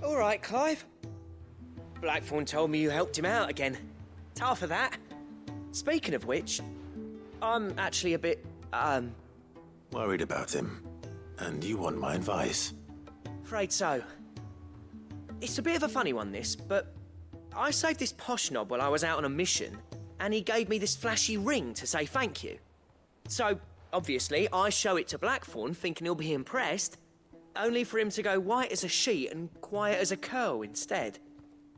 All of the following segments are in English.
All right, Clive. Blackthorn told me you helped him out again. Tough for that. Speaking of which, I'm actually a bit, worried about him. And you want my advice? Afraid so. It's a bit of a funny one, this, but I saved this posh knob while I was out on a mission, and he gave me this flashy ring to say thank you. So, obviously, I show it to Blackthorn, thinking he'll be impressed, only for him to go white as a sheet and quiet as a curl instead.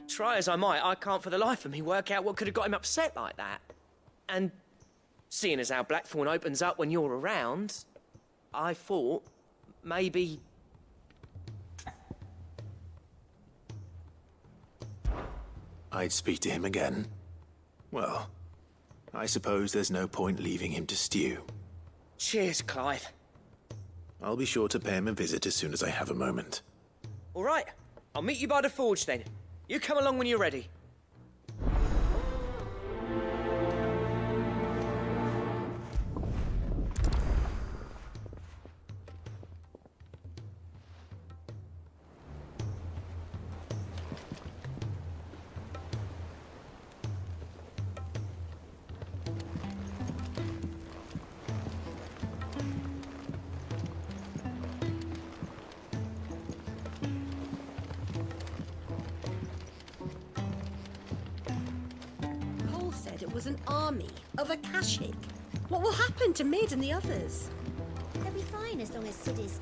Try as I might, I can't for the life of me work out what could have got him upset like that. And seeing as how Blackthorn opens up when you're around, I thought maybe... I'd speak to him again. Well, I suppose there's no point leaving him to stew. Cheers, Clive. I'll be sure to pay him a visit as soon as I have a moment. All right, I'll meet you by the forge then. You come along when you're ready. It was an army of Akashic. What will happen to Mid and the others? They'll be fine as long as Sid is...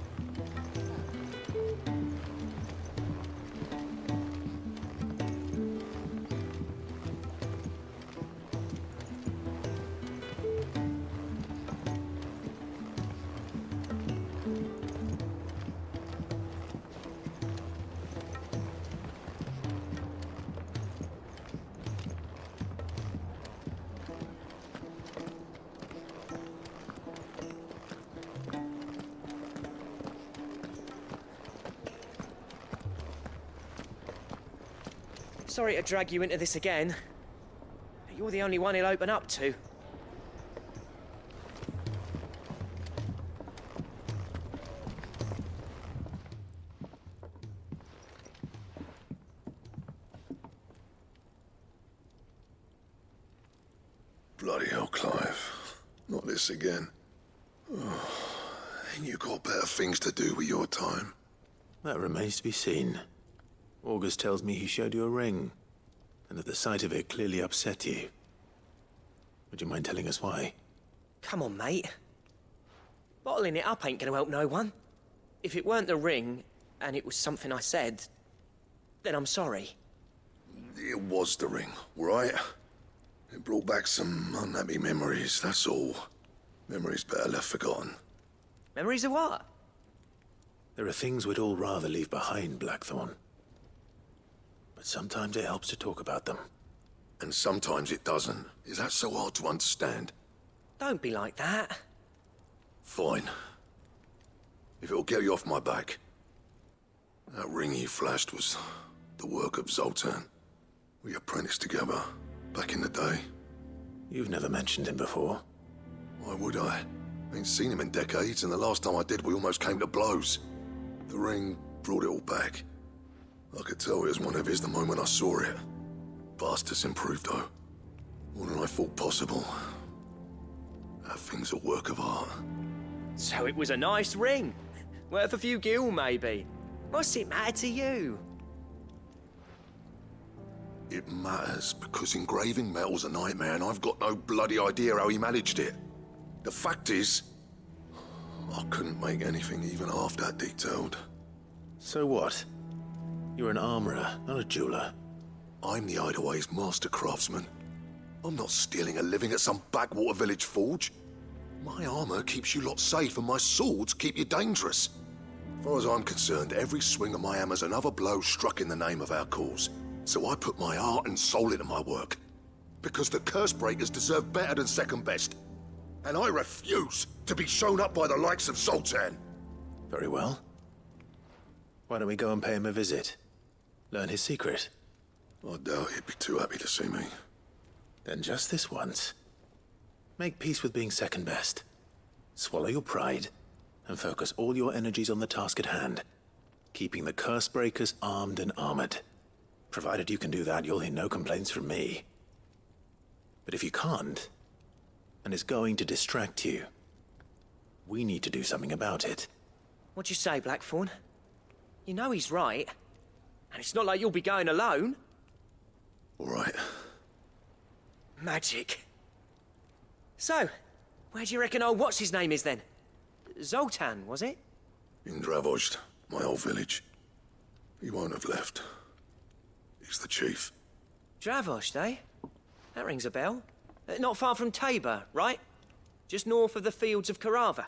Sorry to drag you into this again, but you're the only one he'll open up to. Bloody hell, Clive. Not this again. Oh, ain't you got better things to do with your time? That remains to be seen. August tells me he showed you a ring, and that the sight of it clearly upset you. Would you mind telling us why? Come on, mate. Bottling it up ain't gonna help no one. If it weren't the ring, and it was something I said, then I'm sorry. It was the ring, right? It brought back some unhappy memories, that's all. Memories better left forgotten. Memories of what? There are things we'd all rather leave behind, Blackthorn. But sometimes it helps to talk about them. And sometimes it doesn't. Is that so hard to understand? Don't be like that. Fine. If it'll get you off my back. That ring you flashed was the work of Zoltan. We apprenticed together, back in the day. You've never mentioned him before. Why would I? Ain't seen him in decades, and the last time I did, we almost came to blows. The ring brought it all back. I could tell it was one of his the moment I saw it. Bastard's improved, though. More than I thought possible. That thing's a work of art. So it was a nice ring. Worth a few gil, maybe. What's it matter to you? It matters, because engraving metal's a nightmare, and I've got no bloody idea how he managed it. The fact is, I couldn't make anything even half that detailed. So what? You're an armorer, not a jeweler. I'm the 𝚁𝙼𝙕's master craftsman. I'm not stealing a living at some backwater village forge. My armor keeps you lot safe, and my swords keep you dangerous. As far as I'm concerned, every swing of my hammer's another blow struck in the name of our cause. So I put my heart and soul into my work. Because the curse breakers deserve better than second best. And I refuse to be shown up by the likes of Zoltan. Very well. Why don't we go and pay him a visit? Learn his secret. I doubt he'd be too happy to see me. Then just this once. Make peace with being second best. Swallow your pride, and focus all your energies on the task at hand. Keeping the curse breakers armed and armored. Provided you can do that, you'll hear no complaints from me. But if you can't, and it's going to distract you, we need to do something about it. What'd you say, Blackthorn? You know he's right. And it's not like you'll be going alone. All right. Magic. So, where do you reckon old what's-his-name is then? Zoltan, was it? In 𝙱𝙻𝙵, my old village. He won't have left. He's the chief. 𝙱𝙻𝙵, eh? That rings a bell. Not far from 𝚁𝙵, right? Just north of the fields of 𝚂𝙼.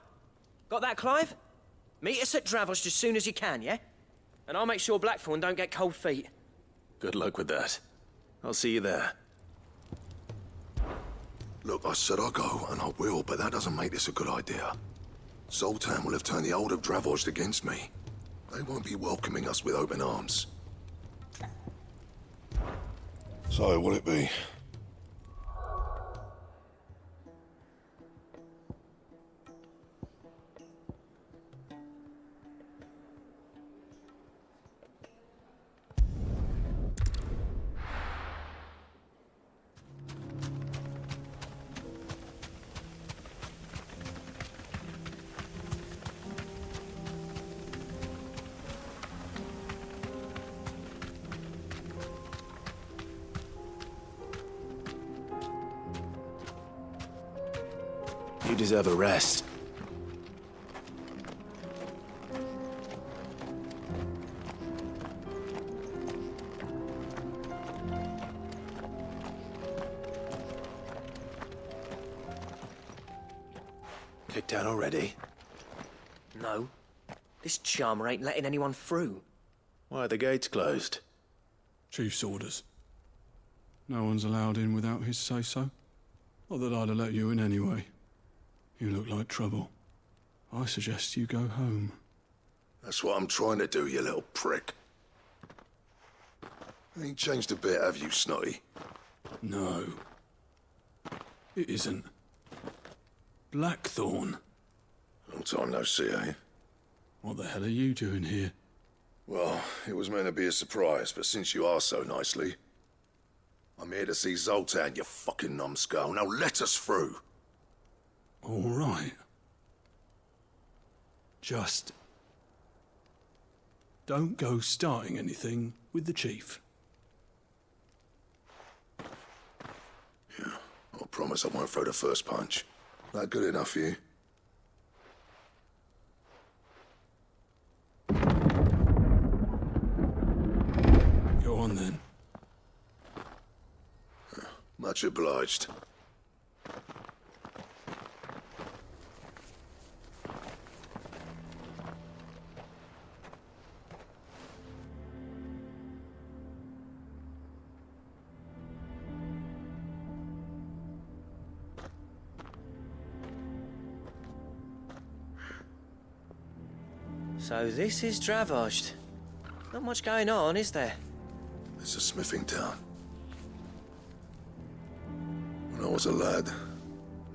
Got that, Clive? Meet us at 𝙱𝙻𝙵 as soon as you can, yeah? And I'll make sure Blackthorn don't get cold feet. Good luck with that. I'll see you there. Look, I said I'll go, and I will, but that doesn't make this a good idea. Zoltan will have turned the old of 𝙱𝙻𝙵 against me. They won't be welcoming us with open arms. So, will it be? You deserve a rest. Kicked out already? No. This charmer ain't letting anyone through. Why are the gates closed? Chief's orders. No one's allowed in without his say-so. Not that I'd have let you in anyway. You look like trouble. I suggest you go home. That's what I'm trying to do, you little prick. Ain't changed a bit, have you, Snotty? No. It isn't. Blackthorn. Long time no see, eh? What the hell are you doing here? Well, it was meant to be a surprise, but since you asked so nicely, I'm here to see Zoltan, you fucking numbskull. Now let us through. All right. Just don't go starting anything with the chief. Yeah, I promise I won't throw the first punch. That good enough for you? Go on then. Much obliged. So this is 𝙱𝙻𝙵. Not much going on, is there? It's a smithing town. When I was a lad,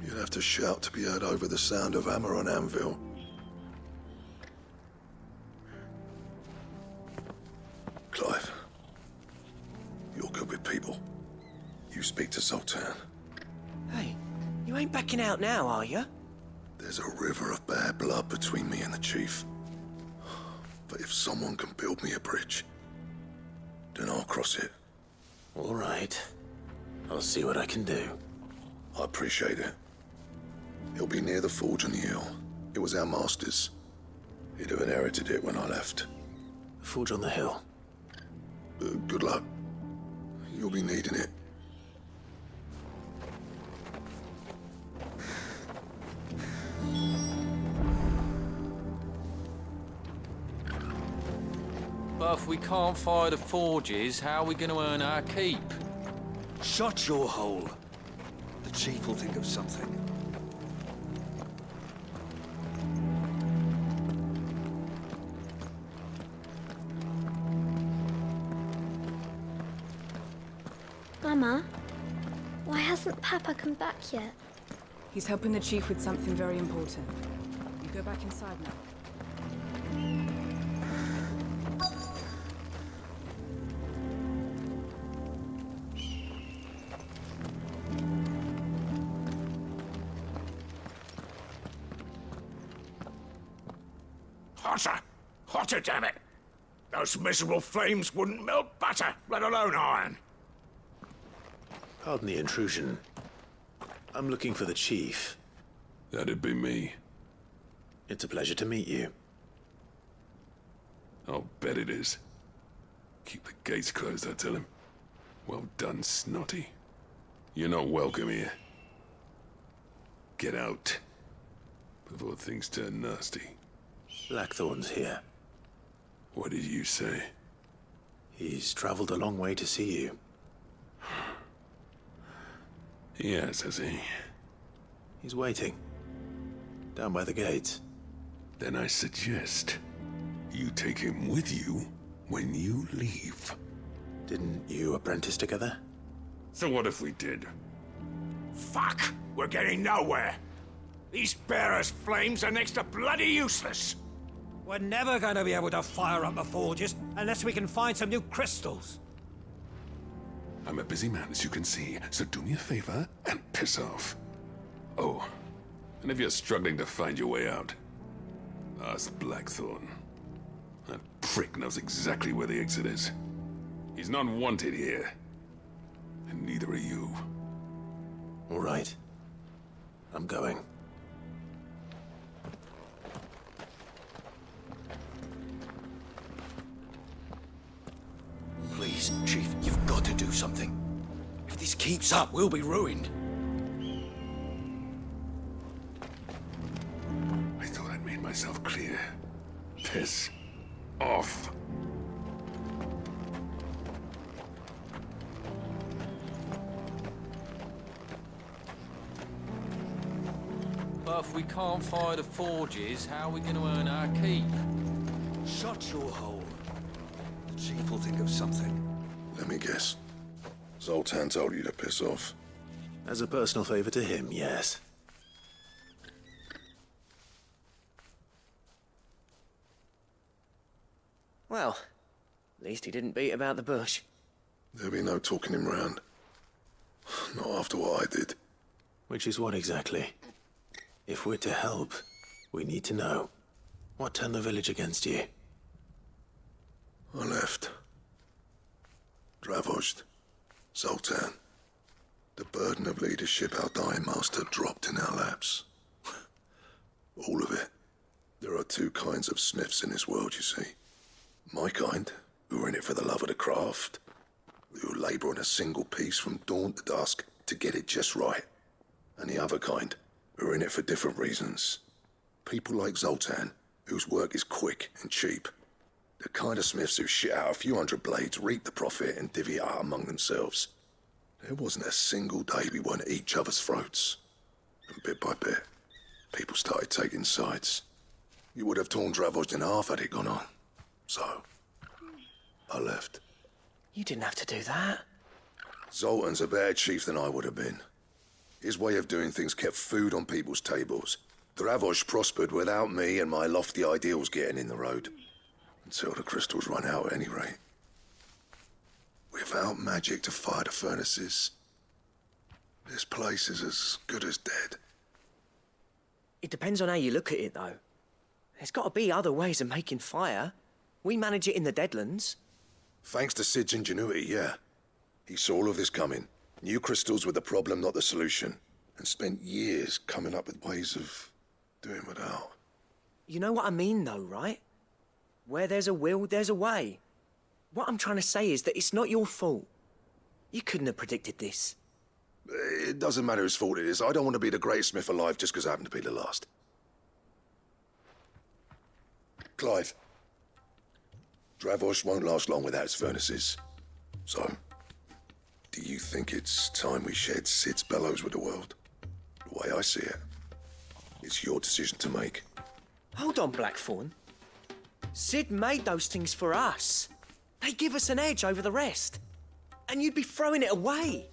you'd have to shout to be heard over the sound of hammer on anvil. Clive, you're good with people. You speak to Zoltan. Hey, you ain't backing out now, are you? There's a river of bad blood between me and the chief. But if someone can build me a bridge, then I'll cross it. All right. I'll see what I can do. I appreciate it. It'll be near the forge on the hill. It was our master's. He'd have inherited it when I left. The forge on the hill. Good luck. You'll be needing it. But if we can't fire the forges, how are we going to earn our keep? Shut your hole. The chief will think of something. Mama, why hasn't Papa come back yet? He's helping the chief with something very important. You go back inside now. hotter. Hotter, damn it. Those miserable flames wouldn't melt butter, let alone iron. Pardon the intrusion. I'm looking for the chief. That'd be me. It's a pleasure to meet you. I'll bet it is. Keep the gates closed, I tell him. Well done, Snotty. You're not welcome here. Get out. Before things turn nasty. Blackthorn's here. What did you say? He's traveled a long way to see you. Yes, has he? He's waiting. Down by the gates. Then I suggest you take him with you when you leave. Didn't you apprentice together? So what if we did? Fuck! We're getting nowhere. These bearers' flames are next to bloody useless. We're never going to be able to fire up the forges unless we can find some new crystals. I'm a busy man, as you can see, so do me a favor and piss off. Oh, and if you're struggling to find your way out, ask Blackthorn. That prick knows exactly where the exit is. He's not wanted here. And neither are you. All right. I'm going. Please, Chief, you've got to do something. If this keeps up, we'll be ruined. I thought I'd made myself clear. Piss off. But if we can't fire the forges, how are we going to earn our keep? Shut your hole. The Chief will think of something. Let me guess. Zoltan told you to piss off. As a personal favor to him, yes. Well, at least he didn't beat about the bush. There'll be no talking him round. Not after what I did. Which is what exactly? If we're to help, we need to know. What turned the village against you? I left. 𝙱𝙻𝙵, Zoltan. The burden of leadership our dying master dropped in our laps. All of it. There are two kinds of smiths in this world, you see. My kind, who are in it for the love of the craft, who labour on a single piece from dawn to dusk to get it just right. And the other kind, who are in it for different reasons. People like Zoltan, whose work is quick and cheap. The kind of smiths who shit out a few hundred blades, reap the profit, and divvy it out among themselves. There wasn't a single day we weren't at each other's throats. And bit by bit, people started taking sides. You would have torn 𝙱𝙻𝙵 in half had it gone on. So, I left. You didn't have to do that. Zoltan's a better chief than I would have been. His way of doing things kept food on people's tables. 𝙱𝙻𝙵 prospered without me and my lofty ideals getting in the road. Until the crystals run out at any rate. Without magic to fire the furnaces, this place is as good as dead. It depends on how you look at it, though. There's got to be other ways of making fire. We manage it in the Deadlands. Thanks to Cid's ingenuity, yeah. He saw all of this coming, knew crystals were the problem, not the solution, and spent years coming up with ways of doing without. You know what I mean, though, right? Where there's a will, there's a way. What I'm trying to say is that it's not your fault. You couldn't have predicted this. It doesn't matter whose fault it is. I don't want to be the greatest smith alive just because I happen to be the last. Clive. 𝙱𝙻𝙵 won't last long without its furnaces. So, do you think it's time we shared Cid's bellows with the world? The way I see it, it's your decision to make. Hold on, Blackthorn. Cid made those things for us. They give us an edge over the rest. And you'd be throwing it away.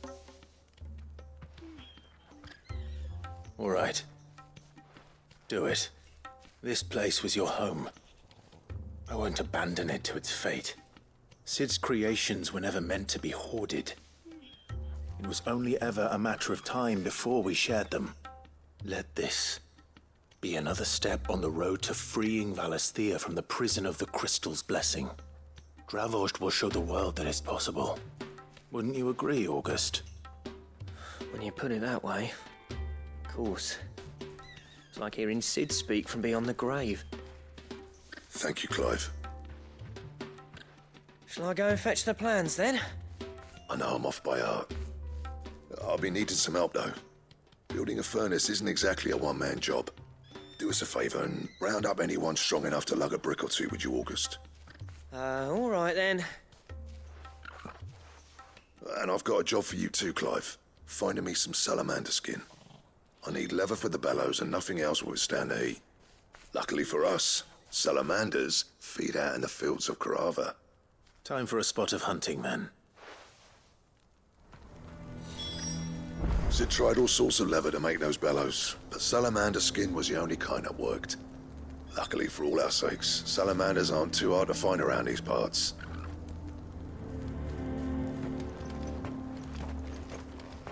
All right. Do it. This place was your home. I won't abandon it to its fate. Cid's creations were never meant to be hoarded. It was only ever a matter of time before we shared them. Let this be another step on the road to freeing �々𝙗 from the prison of the Crystal's blessing. 𝚱𝙻𝙗 will show the world that it's possible. Wouldn't you agree, August? When you put it that way, of course. It's like hearing Sid speak from beyond the grave. Thank you, Clive. Shall I go and fetch the plans, then? I know I'm off by heart. I'll be needing some help, though. Building a furnace isn't exactly a one-man job. Do us a favour and round up anyone strong enough to lug a brick or two, would you, August? All right, then. And I've got a job for you too, Clive. Finding me some salamander skin. I need leather for the bellows and nothing else will withstand the heat. Luckily for us, salamanders feed out in the fields of 𝚱𝙻𝙗. Time for a spot of hunting, men. Sid tried all sorts of leather to make those bellows, but salamander skin was the only kind that worked. Luckily for all our sakes, salamanders aren't too hard to find around these parts.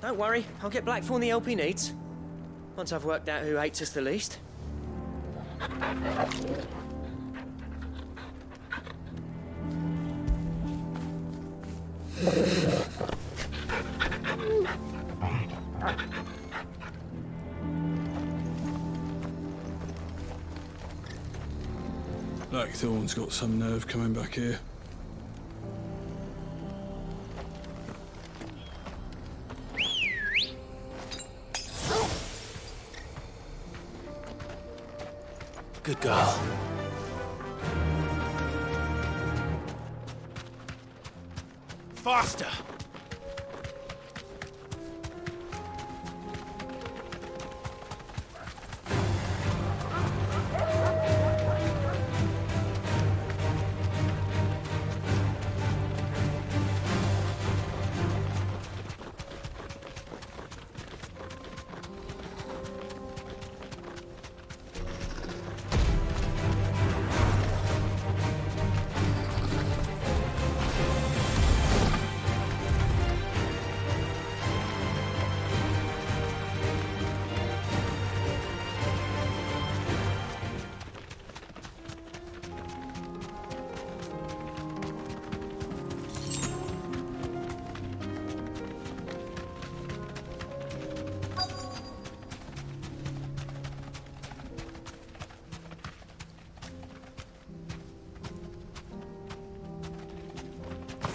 Don't worry, I'll get Blackthorn the help he needs. Once I've worked out who hates us the least. Blackthorn's got some nerve coming back here. Good girl. Faster!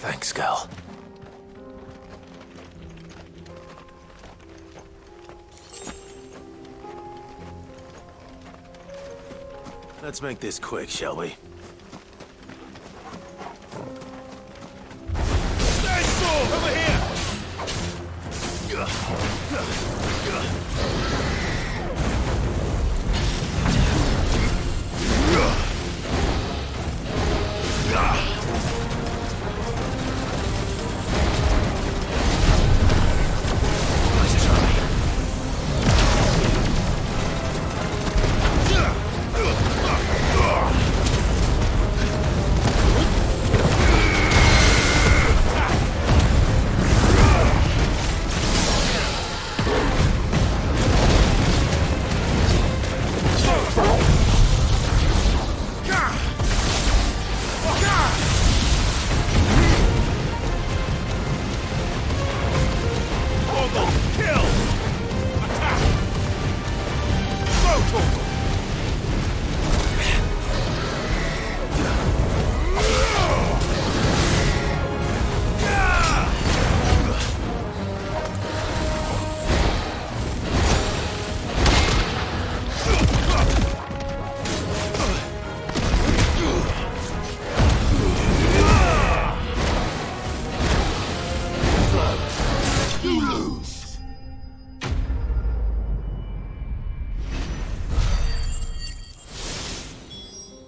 Thanks, girl. Let's make this quick, shall we? Stand still! Over here!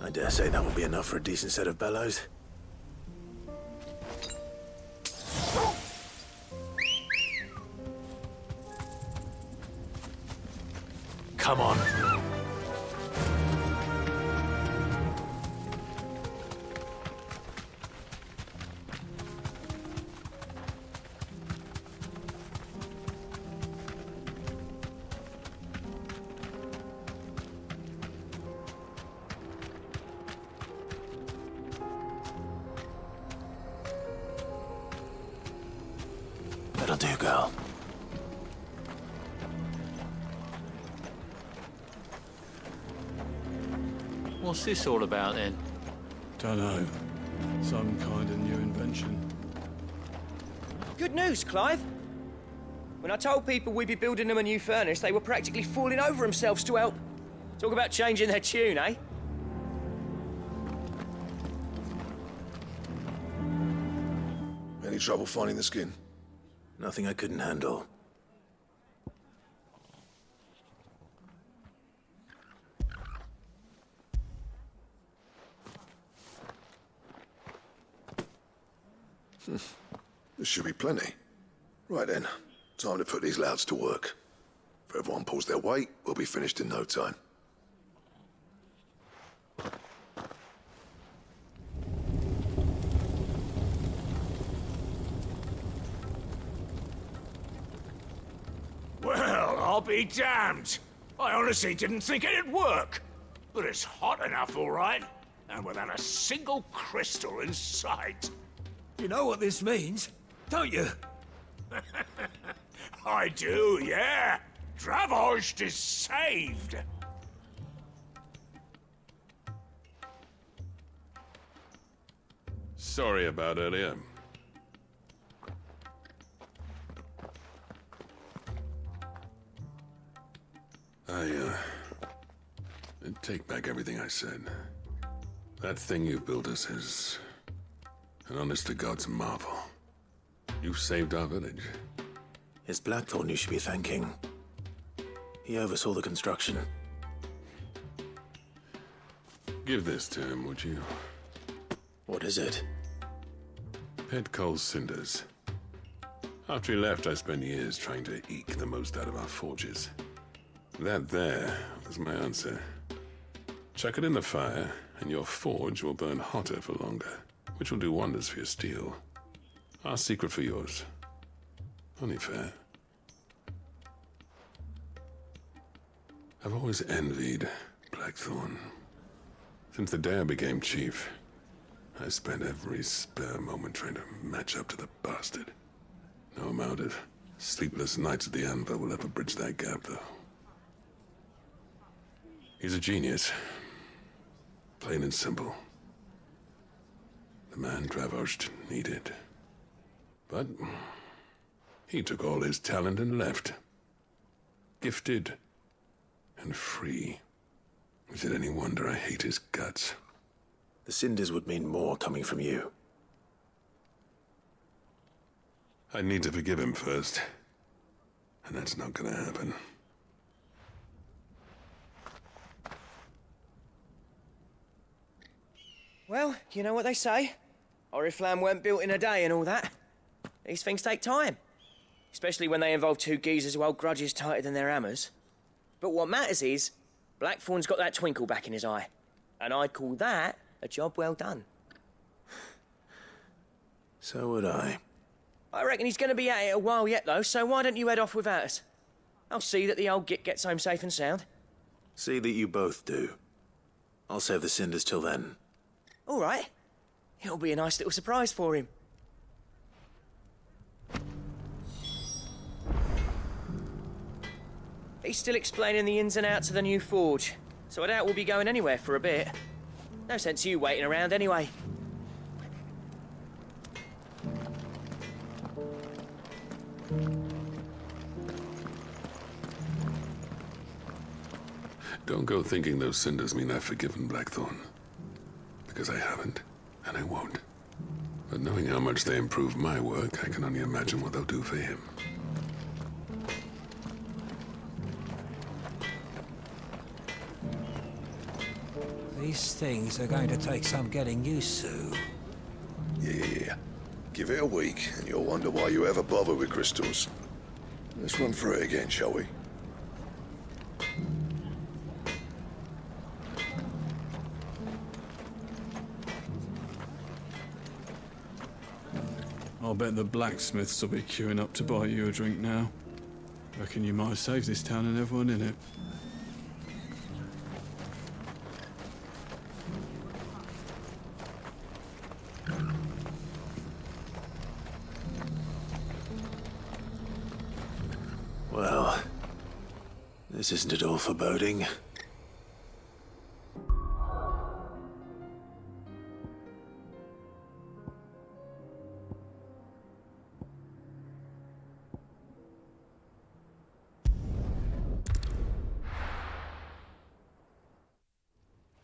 I dare say that will be enough for a decent set of bellows. Come on. do, girl. What's this all about then? Dunno. Some kind of new invention. Good news, Clive. When I told people we'd be building them a new furnace, they were practically falling over themselves to help. Talk about changing their tune, eh? Any trouble finding the skin? Nothing I couldn't handle. There should be plenty. Right then, time to put these louds to work. If everyone pulls their weight, we'll be finished in no time. Well, I'll be damned. I honestly didn't think it'd work. But it's hot enough, all right. And without a single crystal in sight. You know what this means, don't you? I do, yeah. 𝙱𝙻𝙵 is saved. Sorry about earlier. I take back everything I said. That thing you built us is an honest-to-God's marvel. You saved our village. It's Blackthorn you should be thanking. He oversaw the construction. Give this to him, would you? What is it? Pet Cole's cinders. After he left, I spent years trying to eke the most out of our forges. That there was my answer. Chuck it in the fire, and your forge will burn hotter for longer, which will do wonders for your steel. Our secret for yours. Only fair. I've always envied Blackthorn. Since the day I became chief, I spent every spare moment trying to match up to the bastard. No amount of sleepless nights at the anvil will ever bridge that gap, though. He's a genius. Plain and simple. The man 𝙱𝙻𝙵 needed. But he took all his talent and left. Gifted and free. Is it any wonder I hate his guts? The cinders would mean more coming from you. I need to forgive him first. And that's not gonna happen. Well, you know what they say. Oriflamme weren't built in a day and all that. These things take time. Especially when they involve two geezers who hold grudges tighter than their hammers. But what matters is, Blackthorn's got that twinkle back in his eye. And I'd call that a job well done. So would I. I reckon he's going to be at it a while yet, though, so why don't you head off without us? I'll see that the old git gets home safe and sound. See that you both do. I'll save the cinders till then. All right. It'll be a nice little surprise for him. He's still explaining the ins and outs of the new forge, so I doubt we'll be going anywhere for a bit. No sense you waiting around anyway. Don't go thinking those cinders mean I've forgiven Blackthorn. Because I haven't, and I won't. But knowing how much they improve my work, I can only imagine what they'll do for him. These things are going to take some getting used to. Yeah. Give it a week, and you'll wonder why you ever bother with crystals. Let's run through it again, shall we? I'll bet the blacksmiths will be queuing up to buy you a drink now. Reckon you might have saved this town and everyone in it. This isn't at all foreboding.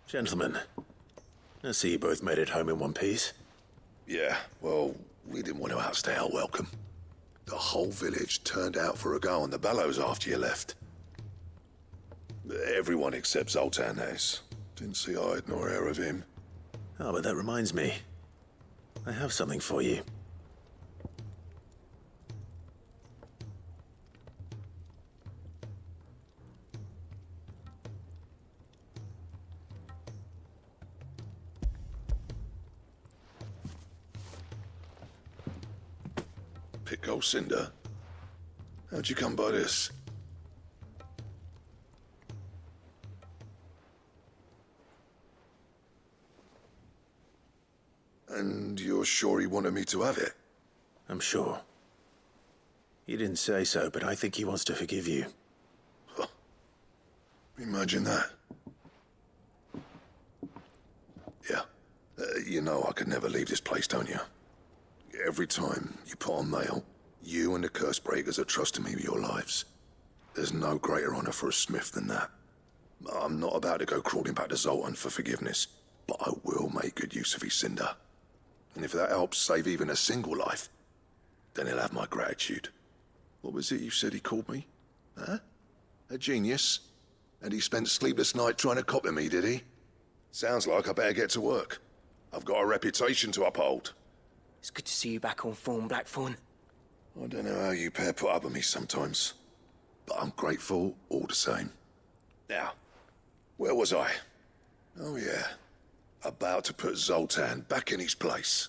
Gentlemen, I see you both made it home in one piece. Yeah, well, we didn't want to outstay our welcome. The whole village turned out for a go on the bellows after you left. Everyone except 𝚁𝙀𝙗𝙗. Didn't see hide nor hair of him. Oh, but that reminds me. I have something for you. Pick old Cinder. How'd you come by this? And you're sure he wanted me to have it? I'm sure. He didn't say so, but I think he wants to forgive you. Huh. Imagine that. Yeah. You know I could never leave this place, don't you? Every time you put on mail, you and the curse breakers are trusting me with your lives. There's no greater honor for a smith than that. I'm not about to go crawling back to Zoltan for forgiveness, but I will make good use of his cinder. And if that helps save even a single life, then he'll have my gratitude. What was it you said he called me? Huh? A genius? And he spent sleepless night trying to copy me, did he? Sounds like I better get to work. I've got a reputation to uphold. It's good to see you back on form, Blackthorn. I don't know how you pair put up with me sometimes, but I'm grateful all the same. Now, where was I? Oh yeah, about to put Zoltan back in his place.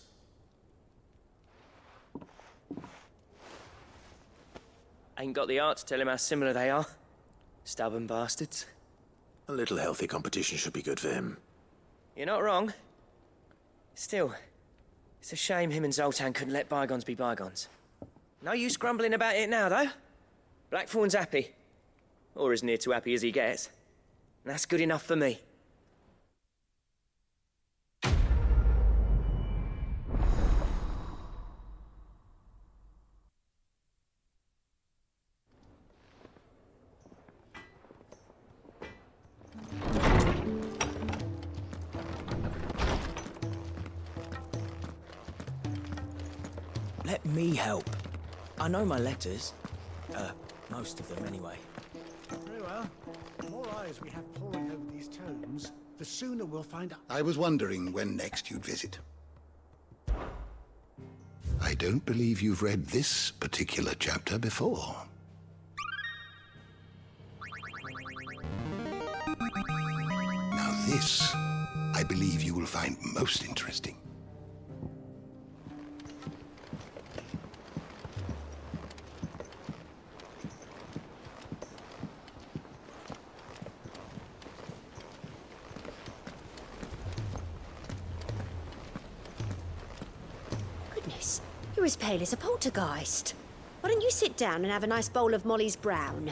Ain't got the art to tell him how similar they are. Stubborn bastards. A little healthy competition should be good for him. You're not wrong. Still, it's a shame him and Zoltan couldn't let bygones be bygones. No use grumbling about it now, though. Blackthorn's happy. Or as near to happy as he gets. And that's good enough for me. Let me help. I know my letters. Most of them anyway. Very well. The more eyes we have poring over these tomes, the sooner we'll find out. I was wondering when next you'd visit. I don't believe you've read this particular chapter before. Now this, I believe you will find most interesting. You're as pale as a poltergeist. Why don't you sit down and have a nice bowl of Molly's Brown?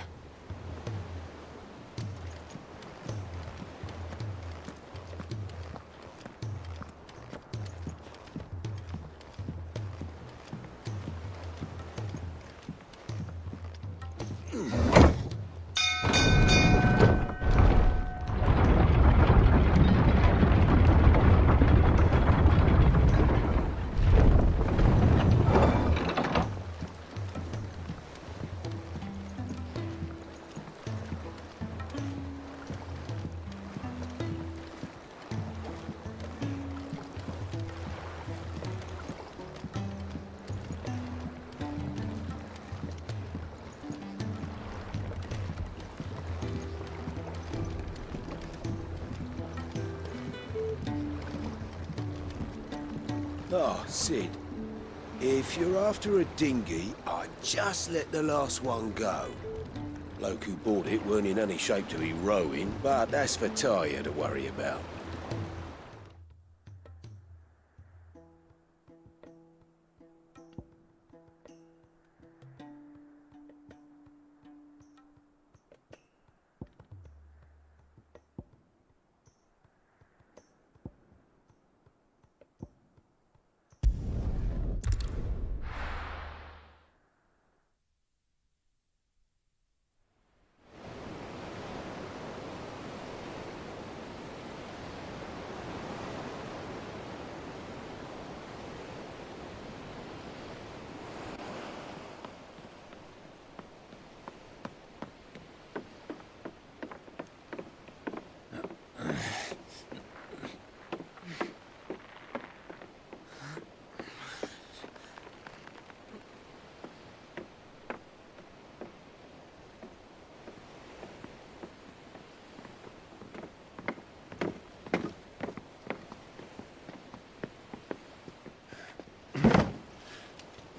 Oh, Sid. If you're after a dinghy, I'd just let the last one go. Bloke who bought it weren't in any shape to be rowing, but that's for Talia to worry about.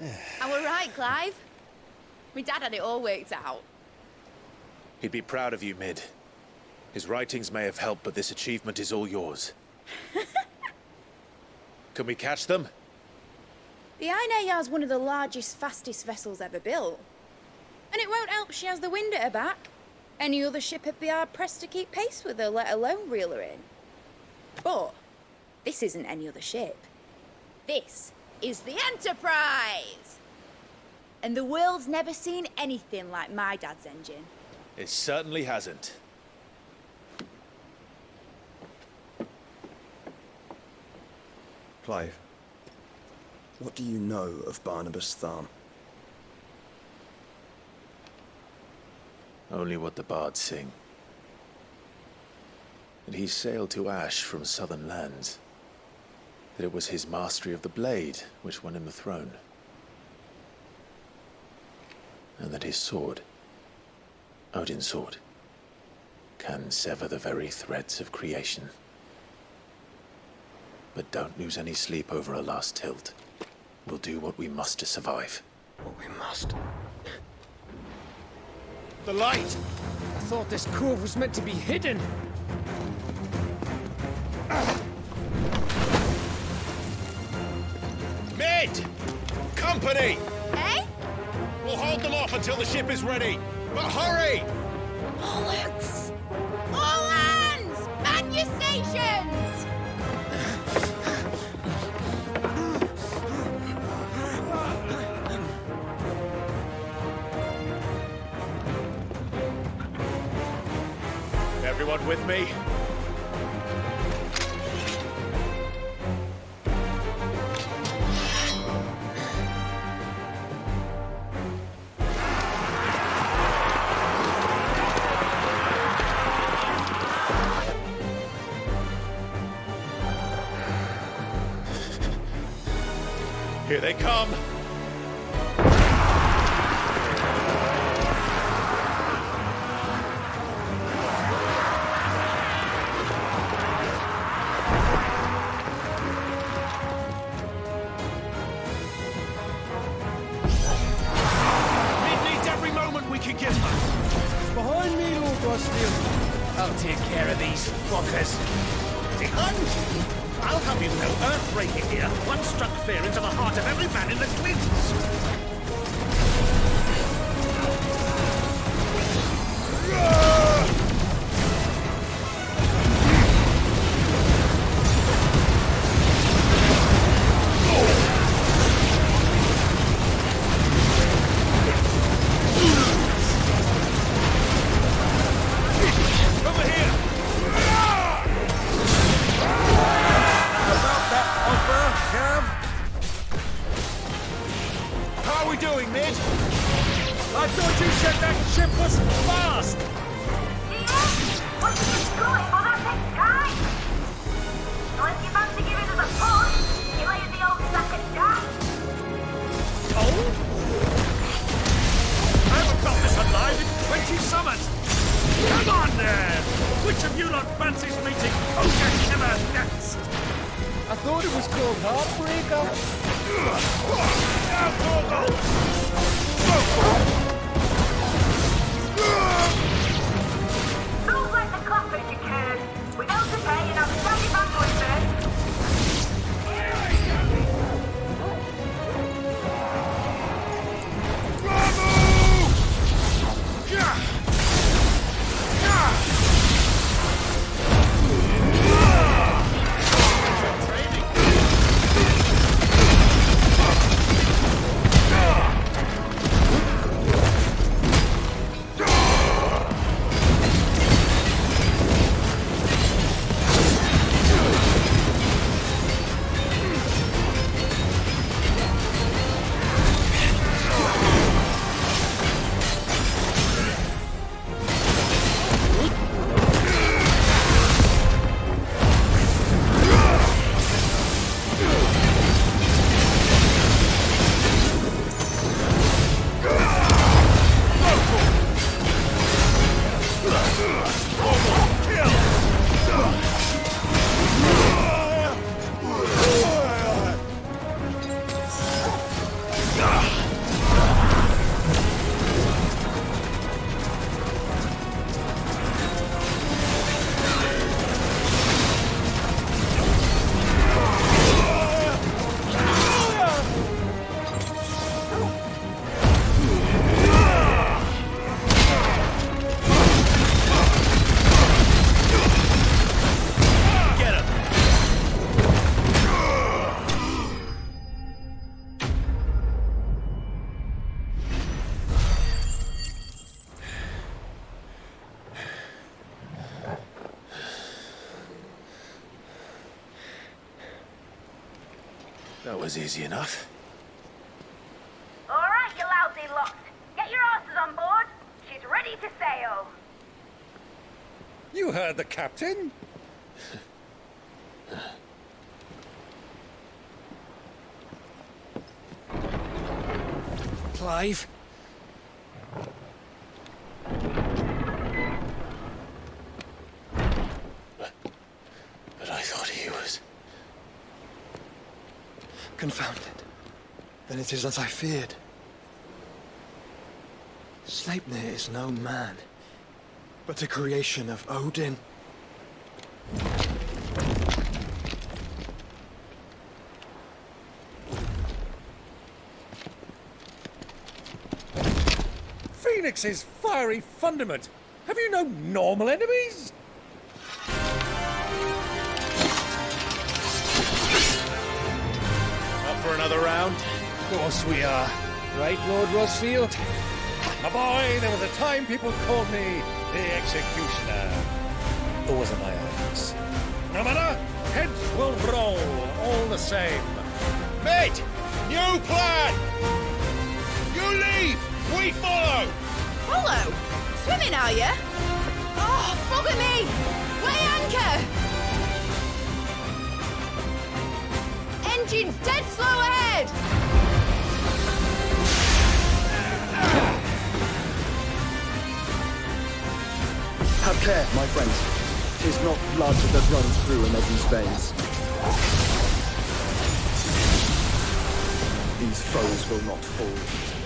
I were right, Clive. My dad had it all worked out. He'd be proud of you, Mid. His writings may have helped, but this achievement is all yours. Can we catch them? The 𝚱𝙗 is one of the largest, fastest vessels ever built. And it won't help she has the wind at her back. Any other ship would be hard-pressed to keep pace with her, let alone reel her in. But this isn't any other ship. This is the Enterprise! And the world's never seen anything like my dad's engine. It certainly hasn't. Clive, what do you know of Barnabas Tharm? Only what the bards sing. That he sailed to Ash from southern lands. That it was his mastery of the blade which won him the throne. And that his sword, Odin's sword, can sever the very threads of creation. But don't lose any sleep over a last tilt. We'll do what we must to survive. What we must? The light! I thought this cove was meant to be hidden. Mid! Company! Eh? We'll hold them off until the ship is ready. But hurry! Bollocks! All hands! Man your stations! Everyone with me? Here they come. Behind me, Lord Westfield. I'll take care of these fuckers. Hun, I'll have you know, Earthbreaker here once struck fear into the heart of every man in the Cliffs. I thought you said that ship was fast! What are you doing for that next time? Unless you fancy giving us a push, you lay in the old sack of jam. Oh? I haven't got this alive in 20 summers! Come on there! Which of you lot fancies meeting 𝚱𝙗𝙵 next? I thought it was called Heartbreaker. Now, Gorgle! Don't let the clappers you can. Without the pay and I'll stand you back with it. was easy enough. All right, you lousy lot. Get your asses on board. She's ready to sail. You heard the captain. Clive? But I thought he was... Confounded. Then it is as I feared. Sleipnir is no man, but a creation of Odin. Phoenix's fiery fundament. Have you no normal enemies? Up for another round? Of course we are. Right, Lord Rosfield? My boy, there was a time people called me the Executioner. Or was it my ex? No matter, heads will roll all the same. Mate! New plan! You leave! We follow! Follow? Swimming, are you? Oh, bugger me! Weigh anchor! Engine's dead slow ahead! Have care, my friends. 'Tis not blood that runs through Eddie's veins. These foes will not fall.